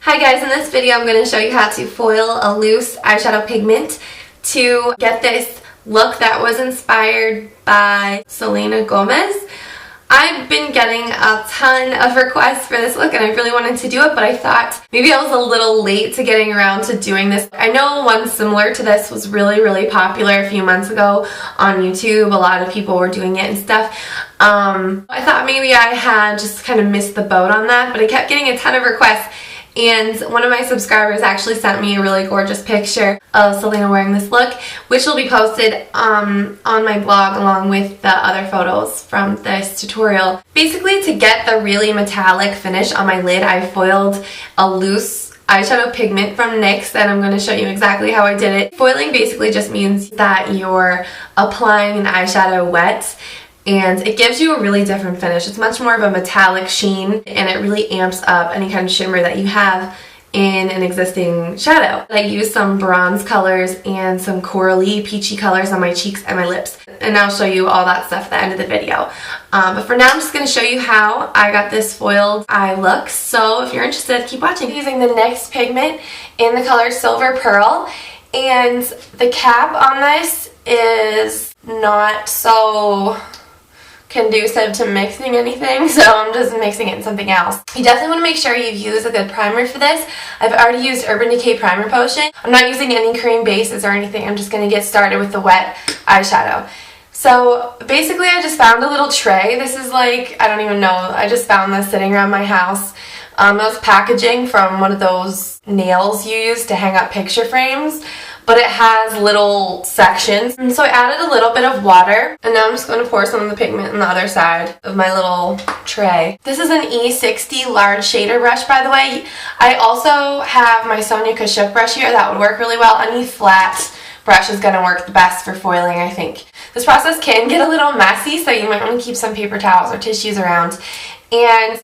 Hi guys, in this video I'm going to show you how to foil a loose eyeshadow pigment to get this look that was inspired by Selena Gomez. I've been getting a ton of requests for this look and I really wanted to do it, but I thought maybe I was a little late to getting around to doing this. I know one similar to this was really popular a few months ago on YouTube. A lot of people were doing it and stuff. I thought maybe I had just kind of missed the boat on that, but I kept getting a ton of requests. And one of my subscribers actually sent me a really gorgeous picture of Selena wearing this look, which will be posted on my blog along with the other photos from this tutorial. Basically, to get the really metallic finish on my lid, I foiled a loose eyeshadow pigment from NYX, and I'm going to show you exactly how I did it. Foiling basically just means that you're applying an eyeshadow wet, and it gives you a really different finish. It's much more of a metallic sheen, and it really amps up any kind of shimmer that you have in an existing shadow. I used some bronze colors and some corally peachy colors on my cheeks and my lips, and I'll show you all that stuff at the end of the video. But for now, I'm just going to show you how I got this foiled eye look. So if you're interested, keep watching. I'm using the NYX pigment in the color Silver Pearl, and the cap on this is not so conducive to mixing anything, so I'm just mixing it in something else. You definitely want to make sure you use a good primer for this. I've already used Urban Decay Primer Potion. I'm not using any cream bases or anything. I'm just going to get started with the wet eyeshadow. So basically I just found a little tray. This is like, I don't even know, I just found this sitting around my house. It was packaging from one of those nails you use to hang up picture frames, but it has little sections. And so I added a little bit of water, and now I'm just going to pour some of the pigment on the other side of my little tray. This is an E60 large shader brush, by the way. I also have my Sonia Kashuk brush here. That would work really well. Any flat brush is going to work the best for foiling, I think. This process can get a little messy, so you might want to keep some paper towels or tissues around. And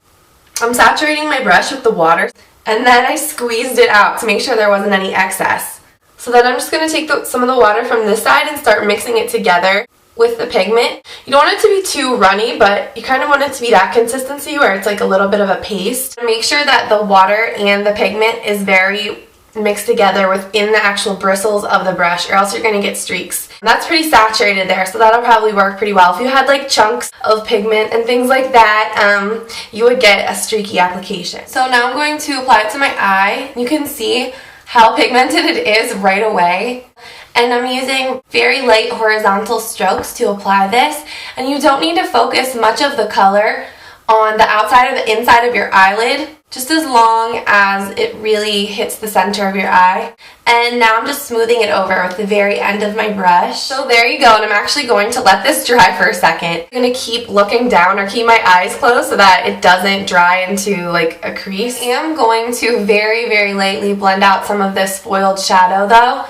I'm saturating my brush with the water, and then I squeezed it out to make sure there wasn't any excess. So then I'm just going to take some of the water from this side and start mixing it together with the pigment. You don't want it to be too runny, but you kind of want it to be that consistency where it's like a little bit of a paste. Make sure that the water and the pigment is very mixed together within the actual bristles of the brush, or else you're going to get streaks. That's pretty saturated there, so that'll probably work pretty well. If you had like chunks of pigment and things like that, you would get a streaky application. So now I'm going to apply it to my eye. You can see how pigmented it is right away. And I'm using very light horizontal strokes to apply this. And you don't need to focus much of the color on the outside or the inside of your eyelid, just as long as it really hits the center of your eye. And now I'm just smoothing it over with the very end of my brush. So there you go, and I'm actually going to let this dry for a second. I'm going to keep looking down or keep my eyes closed so that it doesn't dry into like a crease. I am going to very lightly blend out some of this foiled shadow though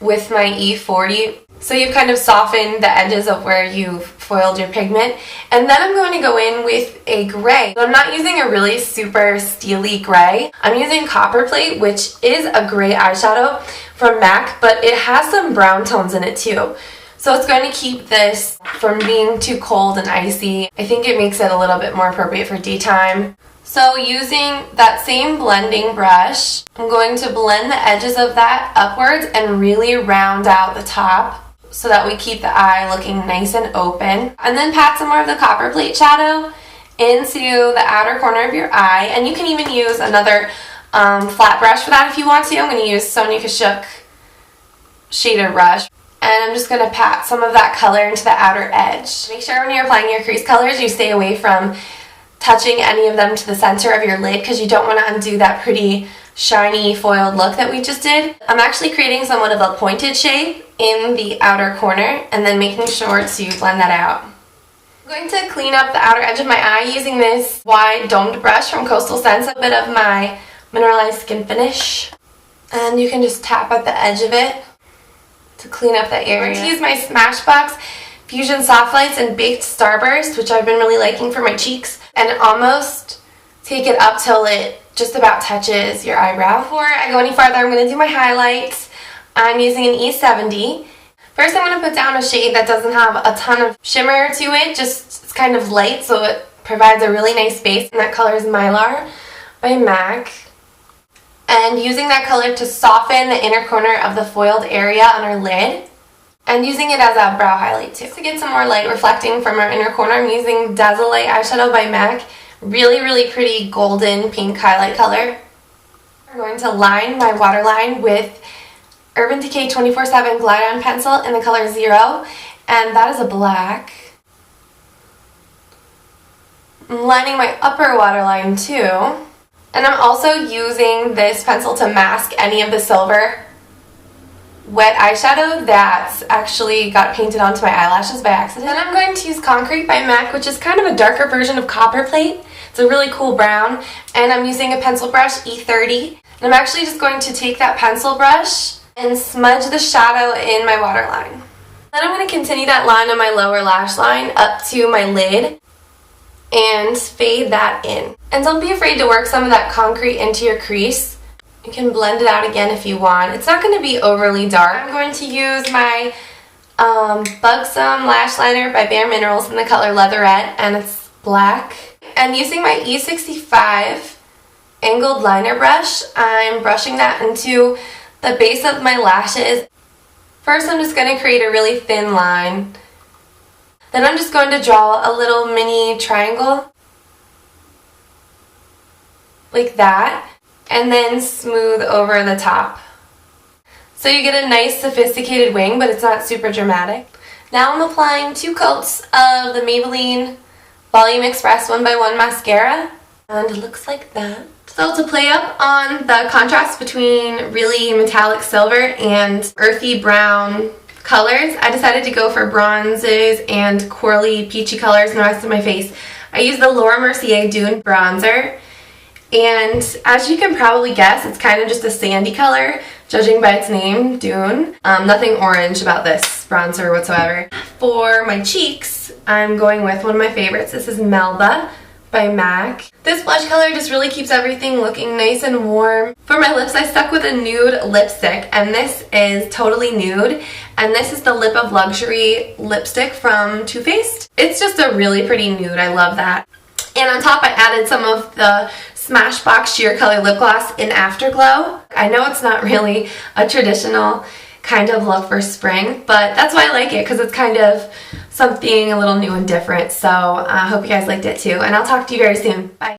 with my E40. So you've kind of softened the edges of where you've foiled your pigment. And then I'm going to go in with a gray. I'm not using a really super steely gray. I'm using Copper Plate, which is a gray eyeshadow from MAC, but it has some brown tones in it too. So it's going to keep this from being too cold and icy. I think it makes it a little bit more appropriate for daytime. So using that same blending brush, I'm going to blend the edges of that upwards and really round out the top, so that we keep the eye looking nice and open. And then pat some more of the Copper Plate shadow into the outer corner of your eye. And you can even use another flat brush for that if you want to. I'm going to use Sonia Kashuk shader brush. And I'm just going to pat some of that color into the outer edge. Make sure when you're applying your crease colors, you stay away from touching any of them to the center of your lid, because you don't want to undo that pretty shiny foiled look that we just did. I'm actually creating somewhat of a pointed shape in the outer corner and then making sure to blend that out. I'm going to clean up the outer edge of my eye using this wide domed brush from Coastal Scents, a bit of my mineralized skin finish. And you can just tap at the edge of it to clean up that area. I'm going to use my Smashbox Fusion Soft Lights and Baked Starburst, which I've been really liking for my cheeks, and almost take it up till it just about touches your eyebrow. Before I go any farther, I'm going to do my highlights. I'm using an E70. First, I'm going to put down a shade that doesn't have a ton of shimmer to it, just it's kind of light, so it provides a really nice base, and that color is Mylar by MAC. and using that color to soften the inner corner of the foiled area on our lid, and using it as a brow highlight too. To get some more light reflecting from our inner corner, I'm using Dazzle Light eyeshadow by MAC. Really, really pretty golden pink highlight color. I'm going to line my waterline with Urban Decay 24/7 Glide On Pencil in the color 0, and that is a black. I'm lining my upper waterline too, and I'm also using this pencil to mask any of the silver wet eyeshadow that actually got painted onto my eyelashes by accident. Then I'm going to use Concrete by MAC, which is kind of a darker version of Copper Plate. It's a really cool brown, and I'm using a pencil brush, E30. And I'm actually just going to take that pencil brush and smudge the shadow in my waterline. Then I'm going to continue that line on my lower lash line up to my lid and fade that in. And don't be afraid to work some of that concrete into your crease. You can blend it out again if you want. It's not going to be overly dark. I'm going to use my Buxom Lash Liner by Bare Minerals in the color Leatherette, and it's black. And using my E65 angled liner brush, I'm brushing that into the base of my lashes. First, I'm just going to create a really thin line. Then I'm just going to draw a little mini triangle like that, and then smooth over the top. So you get a nice sophisticated wing, but it's not super dramatic. Now I'm applying 2 coats of the Maybelline Volume Express 1x1 mascara, and it looks like that. So to play up on the contrast between really metallic silver and earthy brown colors, I decided to go for bronzes and corally peachy colors in the rest of my face. I used the Laura Mercier Dune bronzer, and as you can probably guess, it's kind of just a sandy color, judging by its name, Dune. Nothing orange about this bronzer whatsoever. For my cheeks, I'm going with one of my favorites. This is Melba by MAC. This blush color just really keeps everything looking nice and warm. For my lips, I stuck with a nude lipstick, and this is totally nude, and this is the Lip of Luxury lipstick from Too Faced. It's just a really pretty nude. I love that. And on top, I added some of the Smashbox Sheer Color Lip Gloss in Afterglow. I know it's not really a traditional kind of look for spring, but that's why I like it, because it's kind of something a little new and different. So I hope you guys liked it too, and I'll talk to you very soon. Bye.